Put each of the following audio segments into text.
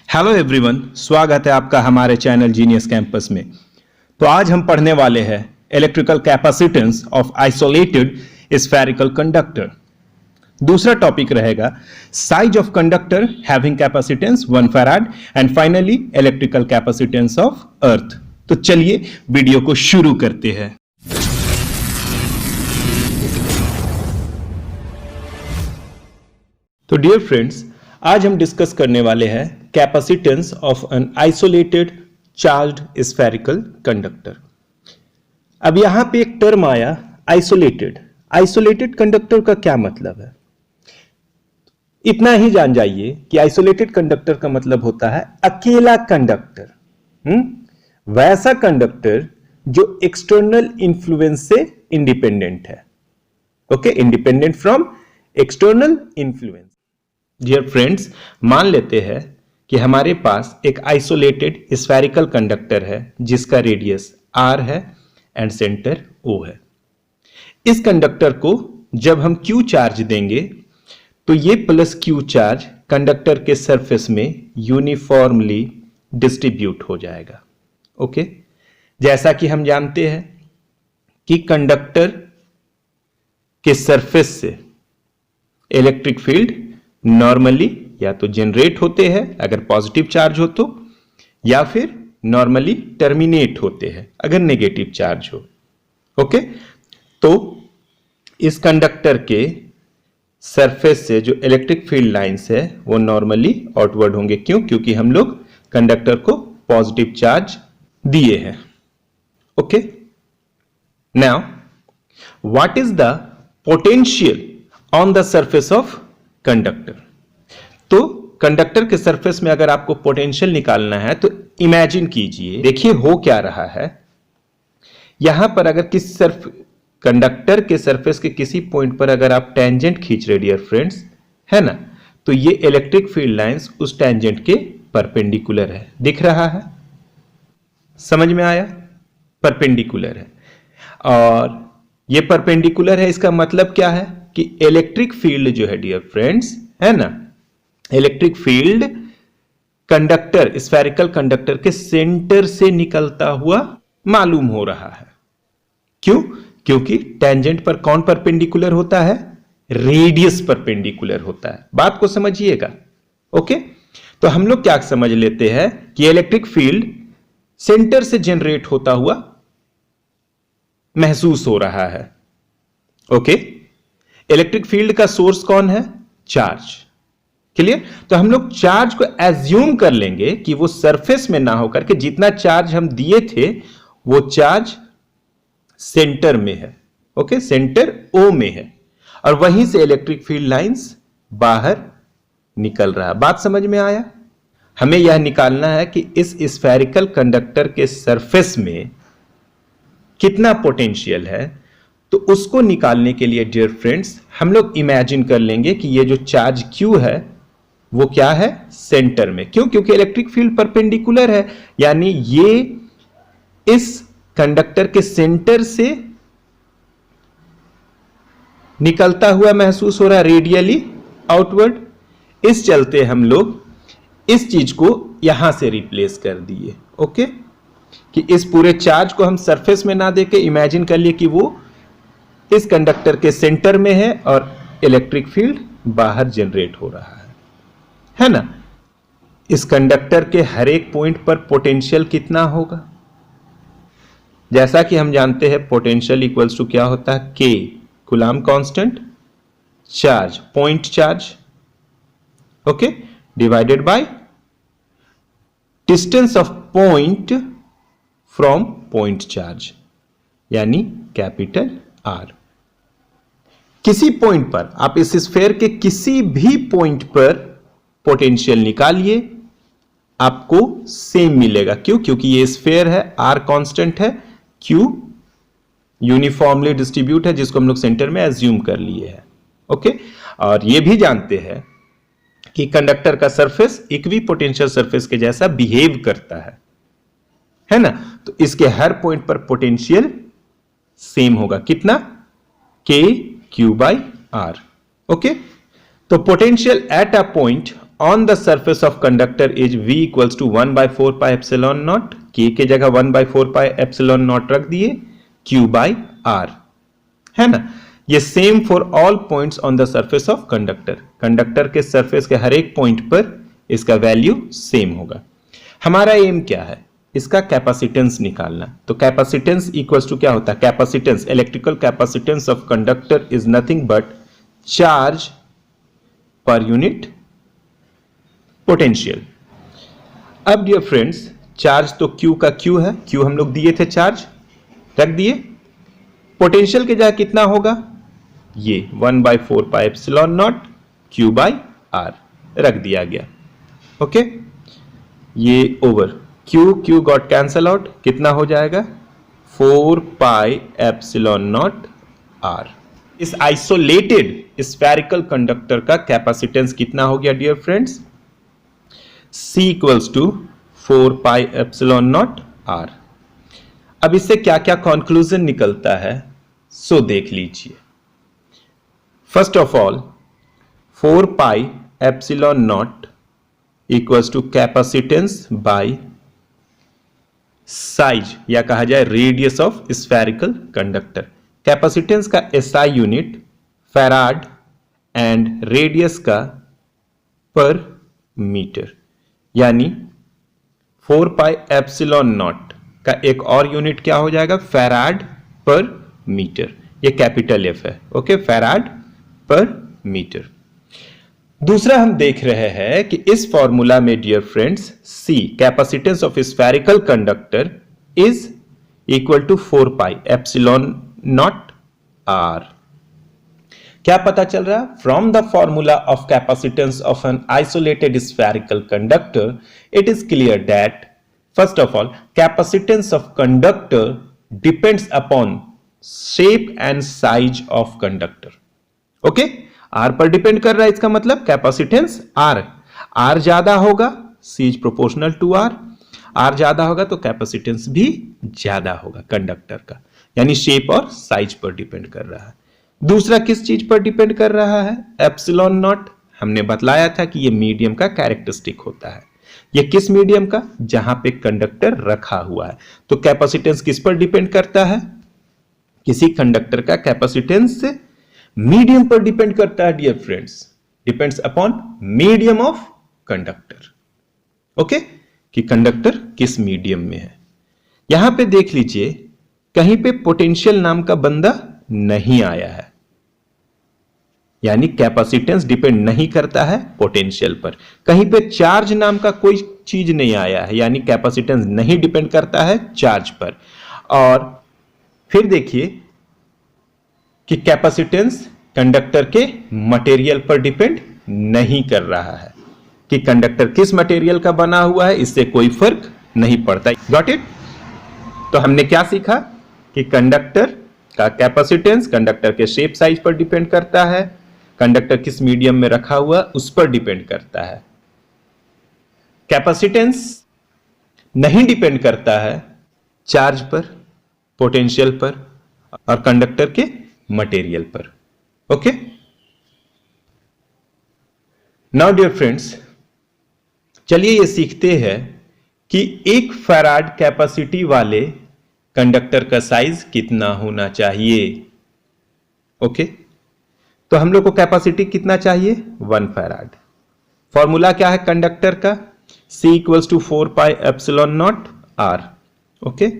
Hello everyone, स्वागत है आपका हमारे चैनल जीनियस कैंपस में। तो आज हम पढ़ने वाले हैं electrical capacitance of isolated spherical conductor. दूसरा टॉपिक रहेगा size of conductor having capacitance 1 farad and finally electrical capacitance of earth. तो चलिए वीडियो को शुरू करते हैं। तो डियर फ्रेंड्स, आज हम डिस्कस करने वाले हैं capacitance of an isolated charged spherical conductor. अब यहां पे एक टर्म आया आइसोलेटेड। आइसोलेटेड कंडक्टर का क्या मतलब है? इतना ही जान जाइए कि आइसोलेटेड कंडक्टर का मतलब होता है अकेला कंडक्टर। वैसा कंडक्टर जो एक्सटर्नल इंफ्लुएंस से इंडिपेंडेंट है। Okay, independent from external influence. Dear friends, मान लेते हैं कि हमारे पास एक आइसोलेटेड स्फेरिकल कंडक्टर है जिसका रेडियस r है एंड सेंटर O है। इस कंडक्टर को जब हम Q चार्ज देंगे तो ये प्लस Q चार्ज कंडक्टर के सरफेस में यूनिफॉर्मली डिस्ट्रीब्यूट हो जाएगा। ओके, जैसा कि हम जानते हैं कि कंडक्टर के सरफेस से इलेक्ट्रिक फील्ड नॉर्मली या तो जनरेट होते हैं अगर पॉजिटिव चार्ज हो तो, या फिर नॉर्मली टर्मिनेट होते हैं अगर नेगेटिव चार्ज हो। ओके, तो इस कंडक्टर के सरफेस से जो इलेक्ट्रिक फील्ड लाइंस है वो नॉर्मली आउटवर्ड होंगे। क्यों? क्योंकि हम लोग कंडक्टर को पॉजिटिव चार्ज दिए हैं। Okay, now what is the potential on the surface of conductor? तो कंडक्टर के सरफेस में अगर आपको पोटेंशियल निकालना है तो इमेजिन कीजिए, देखिए हो क्या रहा है। यहां पर अगर किसी कंडक्टर के सरफेस के किसी पॉइंट पर अगर आप टेंजेंट खींच रहे डियर फ्रेंड्स, है ना, तो ये इलेक्ट्रिक फील्ड लाइंस उस टेंजेंट के परपेंडिकुलर है। दिख रहा है? समझ में आया? परपेंडिकुलर है। और ये परपेंडिकुलर है, इसका मतलब क्या है कि इलेक्ट्रिक फील्ड जो है डियर फ्रेंड्स, है ना, electric field conductor spherical conductor के सेंटर से निकलता हुआ मालूम हो रहा है। क्यों? क्योंकि टेंजेंट पर कौन परपेंडिकुलर होता है? रेडियस परपेंडिकुलर होता है। बात को समझिएगा। ओके, तो हम लोग क्या समझ लेते हैं कि इलेक्ट्रिक फील्ड सेंटर से जनरेट होता हुआ महसूस हो रहा है। ओके, इलेक्ट्रिक फील्ड का सोर्स कौन है? चार्ज। क्लियर? तो हम लोग चार्ज को एज्यूम कर लेंगे कि वो सरफेस में ना होकर के जितना चार्ज हम दिए थे वो चार्ज सेंटर में है। ओके, सेंटर O में है और वहीं से इलेक्ट्रिक फील्ड लाइंस बाहर निकल रहा है। बात समझ में आया? हमें यह निकालना है कि इस स्फेरिकल कंडक्टर के सरफेस में कितना पोटेंशियल है। तो उसको निकालने के लिए डियर फ्रेंड्स हम लोग इमेजिन कर लेंगे कि ये जो चार्ज Q है वो क्या है? सेंटर में। क्यों? क्योंकि इलेक्ट्रिक फील्ड परपेंडिकुलर है, यानी ये इस कंडक्टर के सेंटर से निकलता हुआ महसूस हो रहा है, रेडियली आउटवर्ड। इस चलते हम लोग इस चीज को यहां से रिप्लेस कर दिए। ओके, कि इस पूरे चार्ज को हम सरफेस में ना देके इमेजिन कर लिए कि वो इस कंडक्टर के सेंटर में है और इलेक्ट्रिक फील्ड बाहर जनरेट हो रहा है ना। इस कंडक्टर के हर एक पॉइंट पर पोटेंशियल कितना होगा? जैसा कि हम जानते हैं पोटेंशियल इक्वल्स टू क्या होता है? K, coulomb constant, charge, point charge, okay, divided by distance of point from point charge, यानी कैपिटल R। किसी पॉइंट पर आप इस स्फेयर के किसी भी पॉइंट पर पोटेंशियल निकालिए, आपको सेम मिलेगा। क्यों? क्योंकि ये स्फेयर है, R कांस्टेंट है, Q यूनिफॉर्मली डिस्ट्रीब्यूट है जिसको हम लोग सेंटर में एज्यूम कर लिए हैं। ओके, और ये भी जानते हैं कि कंडक्टर का सरफेस इक्विपोटेंशियल सरफेस के जैसा बिहेव करता है ना। तो इसके हर पॉइंट पर पोटेंशियल सेम होगा। कितना? K Q by R। Okay, तो potential at a point on the surface of conductor is v equals to 1/4πε0, k के जगह 1/4πε0 रख दिए, q बाई r, है ना। ये same for all points on the surface of conductor, conductor के surface के हर एक पॉइंट पर इसका वैल्यू सेम होगा। हमारा एम क्या है, इसका कैपेसिटेंस निकालना। तो कैपेसिटेंस इक्वल्स टू क्या होता है, capacitance, electrical capacitance of conductor is nothing but charge per unit potential. अब डियर फ्रेंड्स, चार्ज तो Q का Q है, Q हम लोग दिए थे, चार्ज रख दिए। पोटेंशियल के जगह कितना होगा, ये 1/4πε0 Q बाई R रख दिया गया। ओके, ये over Q got cancel out, कितना हो जाएगा 4πε0 R। इस आइसोलेटेड स्फेरिकल कंडक्टर का कैपेसिटेंस कितना हो गया dear friends, C equals to 4πε0 R। अब इससे क्या क्या कंक्लूजन निकलता है सो देख लीजिए। First of all 4πε0 equals to capacitance by size, या कहा जाए radius of spherical conductor. Capacitance का SI unit farad and radius का पर मीटर, यानी 4πε0 का एक और यूनिट क्या हो जाएगा, फैराड पर मीटर। ये कैपिटल F है, ओके, फैराड पर मीटर। दूसरा हम देख रहे हैं कि इस फॉर्मूला में dear friends C, capacitance of spherical conductor is equal to 4πε0 R। क्या पता चल रहा है, from the formula of capacitance of an isolated spherical conductor it is clear that first of all capacitance of conductor depends upon shape and size of conductor. Okay, R पर depend कर रहा है, इसका मतलब कैपेसिटेंस R ज्यादा होगा, C is proportional to R ज्यादा होगा तो कैपेसिटेंस भी ज्यादा होगा कंडक्टर का, यानी शेप और साइज पर डिपेंड कर रहा है। दूसरा किस चीज पर डिपेंड कर रहा है, ε0। हमने बतलाया था कि ये मीडियम का कैरेक्टरिस्टिक होता है। ये किस मीडियम का, जहां पे कंडक्टर रखा हुआ है। तो कैपेसिटेंस किस पर डिपेंड करता है, किसी कंडक्टर का कैपेसिटेंस मीडियम पर डिपेंड करता है dear friends, depends upon medium of conductor. Okay, कि कंडक्टर किस मीडियम में है। यहां पे देख लीजिए, कहीं पे पोटेंशियल नाम का बंदा नहीं आया है, यानी कैपेसिटेंस डिपेंड नहीं करता है पोटेंशियल पर। कहीं पे चार्ज नाम का कोई चीज नहीं आया है, यानी कैपेसिटेंस नहीं डिपेंड करता है चार्ज पर। और फिर देखिए कि कैपेसिटेंस कंडक्टर के मटेरियल पर डिपेंड नहीं कर रहा है, कि कंडक्टर किस मटेरियल का बना हुआ है इससे कोई फर्क नहीं पड़ता। Got it. तो हमने क्या सीखा कि कंडक्टर का कैपेसिटेंस कंडक्टर के शेप साइज पर डिपेंड करता है, कंडक्टर किस मीडियम में रखा हुआ उस पर डिपेंड करता है। कैपेसिटेंस नहीं डिपेंड करता है चार्ज पर, पोटेंशियल पर और कंडक्टर के मटेरियल पर। ओके, नाउ डियर फ्रेंड्स, चलिए ये सीखते हैं कि एक फैराड कैपेसिटी वाले कंडक्टर का साइज कितना होना चाहिए। ओके, तो हम लोग को कैपेसिटी कितना चाहिए, 1 फैराड। फॉर्मूला क्या है कंडक्टर का, C equals to 4πε0 R। Okay,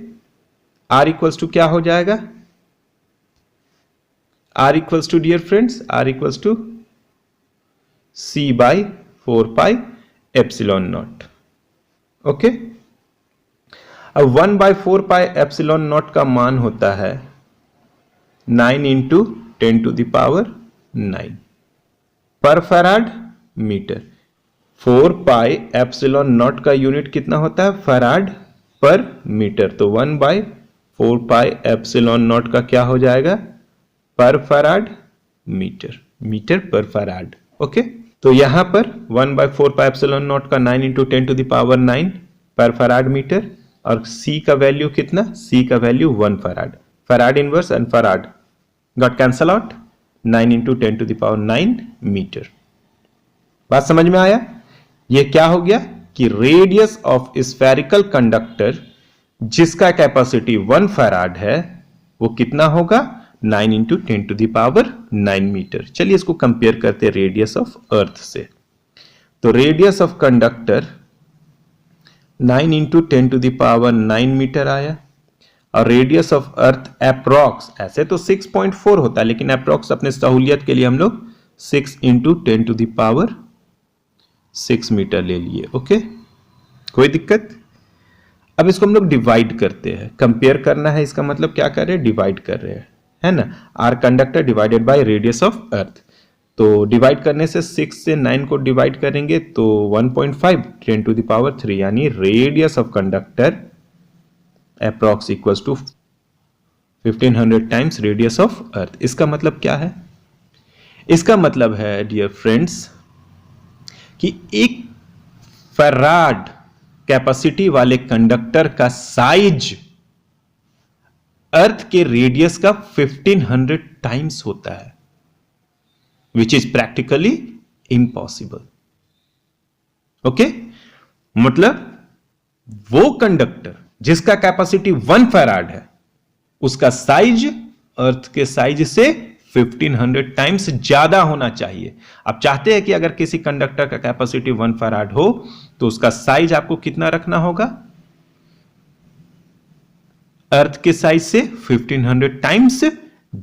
R equals to क्या हो जाएगा, R equals to dear friends, R equals to C by 4πε0। Okay, अब 1/4πε0 का मान होता है 9 इंटू 10 टू द पावर 9 पर फैराड मीटर। 4πε0 का यूनिट कितना होता है, फैराड पर मीटर। तो 1/4πε0 का क्या हो जाएगा, पर फैराड मीटर, मीटर पर फैराड। ओके, तो यहां पर 1/4πε0 का 9 इंटू 10 टू द पावर 9 पर फैराड मीटर, और C का वैल्यू कितना, C का value 1 farad. Farad inverse and farad got cancel out, 9 into 10 to the power 9 metre. बात समझ में आया। ये क्या हो गया कि रेडियस ऑफ स्फेरिकल कंडक्टर जिसका कैपेसिटी 1 फैराड है वो कितना होगा 9 इंटू 10⁹ मीटर। चलिए इसको कंपेयर करते हैं रेडियस ऑफ अर्थ से। तो radius of conductor 9 into 10⁹ metre आया और रेडियस ऑफ अर्थ अप्रॉक्स, ऐसे तो 6.4 होता है लेकिन अप्रॉक्स अपने सहूलियत के लिए हम लोग 6 इंटू 10⁶ मीटर ले लिए। ओके, कोई दिक्कत? अब इसको हम लोग डिवाइड करते हैं, कंपेयर करना है, इसका मतलब क्या कर रहे हैं, डिवाइड कर रहे हैं, है ना। R conductor divided by radius of earth. तो डिवाइड करने से 6 से 9 को डिवाइड करेंगे तो 1.5 10⁻³ यानी radius of conductor approx equals to 1500 times radius of earth. इसका मतलब क्या है? इसका मतलब है डियर फ्रेंड्स कि एक फैराड कैपेसिटी वाले कंडक्टर का साइज अर्थ के रेडियस का 1500 टाइम्स होता है, which is practically impossible. Okay, मतलब वो कंडक्टर जिसका कैपेसिटी 1 फैराड है उसका साइज अर्थ के साइज से 1500 टाइम्स ज्यादा होना चाहिए। आप चाहते हैं कि अगर किसी कंडक्टर का कैपेसिटी 1 फैराड हो तो उसका साइज आपको कितना रखना होगा, अर्थ के साइज से 1500 टाइम्स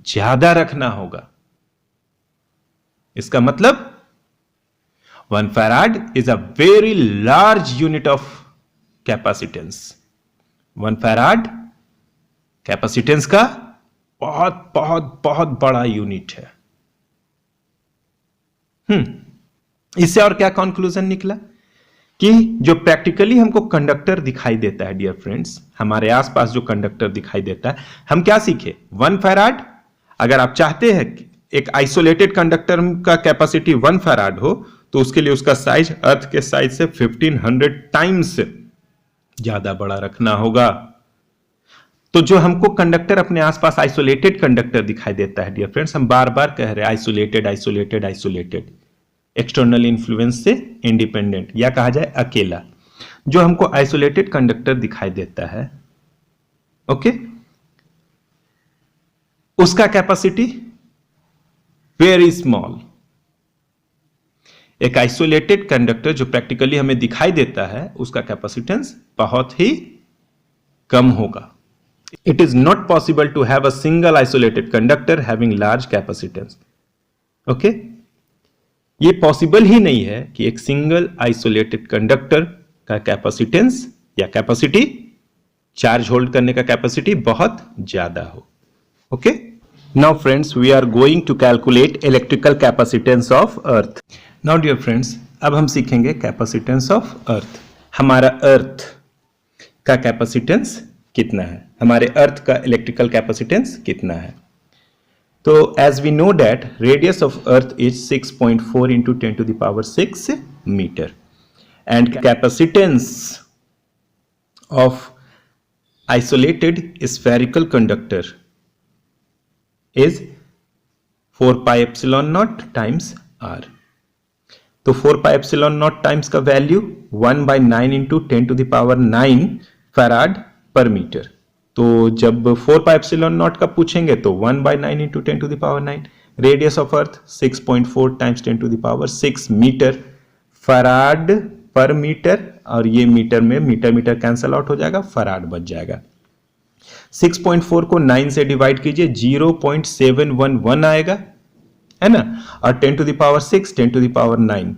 ज्यादा रखना होगा। इसका मतलब 1 farad is a very large unit of capacitance. 1 farad capacitance का बहुत बहुत बहुत बड़ा यूनिट है। इससे और क्या कंक्लूजन निकला कि जो प्रैक्टिकली हमको कंडक्टर दिखाई देता है डियर फ्रेंड्स, हमारे आसपास जो कंडक्टर दिखाई देता है, हम क्या सीखे, 1 फैराड। अगर आप चाहते हैं कि एक आइसोलेटेड कंडक्टर का कैपेसिटी 1 फैराड हो तो उसके लिए उसका साइज अर्थ के साइज से 1500 टाइम्स ज्यादा बड़ा रखना होगा। तो जो हमको कंडक्टर अपने आसपास आइसोलेटेड कंडक्टर दिखाई देता है डियर फ्रेंड्स, हम बार बार कह रहे हैं isolated isolated isolated, external influence से इंडिपेंडेंट या कहा जाए अकेला। जो हमको आइसोलेटेड कंडक्टर दिखाई देता है, ओके, उसका कैपेसिटी वेरी स्मॉल। एक आइसोलेटेड कंडक्टर जो प्रैक्टिकली हमें दिखाई देता है उसका कैपेसिटेंस बहुत ही कम होगा। It is not possible to have a single isolated conductor having large capacitance. Okay? ये पॉसिबल ही नहीं है कि एक सिंगल आइसोलेटेड कंडक्टर का कैपेसिटेंस या कैपेसिटी, चार्ज होल्ड करने का कैपेसिटी बहुत ज्यादा हो। Okay, now friends we are going to calculate electrical capacitance of earth. Now dear friends, अब हम सीखेंगे कैपेसिटेंस ऑफ अर्थ। हमारा अर्थ का कैपेसिटेंस कितना है, हमारे अर्थ का इलेक्ट्रिकल कैपेसिटेंस कितना है। तो as we know that radius of earth is 6.4 into 10⁶ metre and capacitance of isolated spherical conductor is 4πε0 times R. तो 4πε0 टाइम्स का वैल्यू 1/9 इंटू 10⁹ फैराड पर मीटर। तो जब 4πε0 का पूछेंगे तो 1/9 into 10⁹, radius of earth 6.4 times 10⁶ metre farad पर metre, और ये मीटर में मीटर मीटर कैंसल आउट हो जाएगा, फराड बच जाएगा। 6.4 को 9 से डिवाइड कीजिए, 0.711 आएगा, है ना। और 10⁶, 10⁹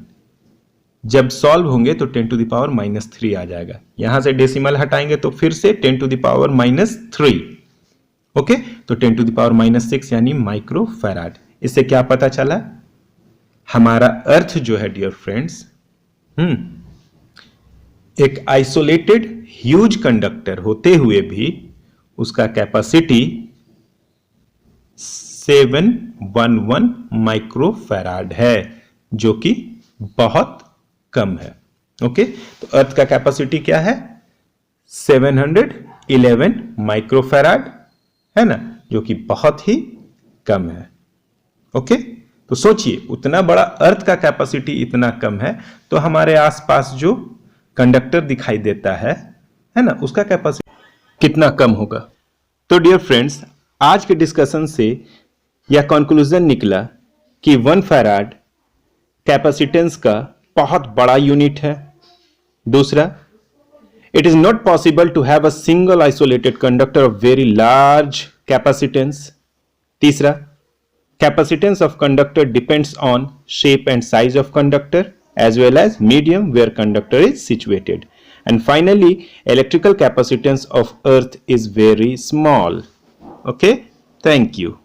जब सॉल्व होंगे तो 10⁻³ आ जाएगा। यहां से डेसिमल हटाएंगे तो फिर से 10⁻³ ओके, तो 10⁻⁻6 यानी माइक्रो फैराड। इससे क्या पता चला, हमारा अर्थ जो है डियर फ्रेंड्स, एक आइसोलेटेड ह्यूज कंडक्टर होते हुए भी उसका कैपेसिटी 711 माइक्रो फैराड है, जो कि बहुत कम है। ओके, तो अर्थ का कैपेसिटी क्या है, 711 माइक्रोफैराड, है ना, जो कि बहुत ही कम है। ओके, तो सोचिए उतना बड़ा अर्थ का कैपेसिटी इतना कम है, तो हमारे आसपास जो कंडक्टर दिखाई देता है ना, उसका कैपेसिटी कितना कम होगा। तो डियर फ्रेंड्स, आज के डिस्कशन से यह कंक्लूजन निकला कि 1 फैराड कैपेसिटेंस का बहुत बड़ा यूनिट है। दूसरा, it is not possible to have a single isolated conductor of very large capacitance. तीसरा, capacitance of conductor depends on shape and size of conductor as well as medium where conductor is situated. And finally, electrical capacitance of earth is very small. Okay, thank you.